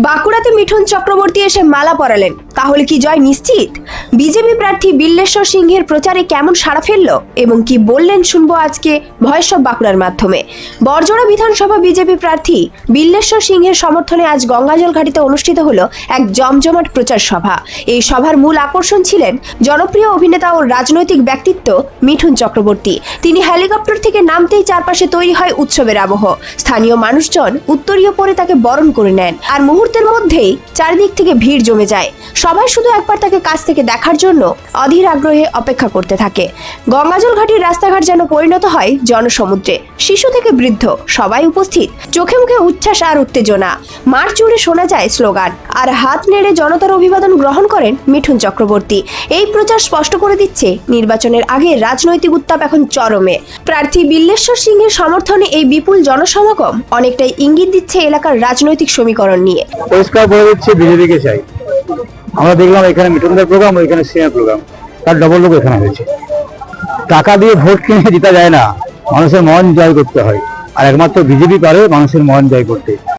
বাঁকুড়াতে মিঠুন চক্রবর্তী এসে মালা পরালেন, তাহলে কি জয় নিশ্চিত? বিজেপি প্রার্থী বিল্লেশ্বর সিংহের প্রচারে কেমন সাড়া ফেলল এবং কি বললেন শুনবো আজকে ভয়েস অফ বাঁকুড়ার মাধ্যমে। বরজোড়া বিধানসভা বিজেপি প্রার্থী বিল্লেশ্বর সিংহের সমর্থনে আজ গঙ্গাজল ঘাটিতে অনুষ্ঠিত হলো এক জমজমাট প্রচার সভা। এই সভার মূল আকর্ষণ ছিলেন জনপ্রিয় অভিনেতা ও রাজনৈতিক ব্যক্তিত্ব মিঠুন চক্রবর্তী। তিনি হেলিকপ্টার থেকে নামতেই চারপাশে তৈরি হয় উৎসবের আবহ। স্থানীয় মানুষজন উত্তরীয় পরে তাকে বরণ করে নেন, আর মুহূর্তের মধ্যেই চারিদিক থেকে ভিড় জমে যায়। সবাই শুধু একবার তাকে কাছ থেকে দেখার জন্য অধীর আগ্রহে অপেক্ষা করতে থাকে। গঙ্গাজল ঘাটির রাস্তাঘাট যেন পরিণত হয় জনসমুদ্রে। শিশু থেকে বৃদ্ধ সবাই উপস্থিত, চোখে মুখে উচ্ছ্বাস আর উত্তেজনা। মাঠ জুড়ে শোনা যায় স্লোগান, আর হাত নেড়ে জনতার অভিবাদন গ্রহণ করেন মিঠুন চক্রবর্তী। এই প্রচার স্পষ্ট করে দিচ্ছে নির্বাচনের আগে রাজনৈতিক উত্তাপ এখন চরমে। প্রার্থী বিল্লেশ্বর সিংহের সমর্থনে এই বিপুল জনসমাগম অনেকটাই ইঙ্গিত দিচ্ছে এলাকার রাজনৈতিক সমীকরণ নিয়ে। পরিষ্কার বলে দিচ্ছে বিজেপিকে চাই। আমরা দেখলাম এখানে মিঠুনদের প্রোগ্রাম, এখানে সিনেমা প্রোগ্রাম, তার ডবল লোক এখানে হয়েছে। টাকা দিয়ে ভোট কিনে জিতা যায় না, মানুষের মন জয় করতে হয়, আর একমাত্র বিজেপি পারে মানুষের মন জয় করতে।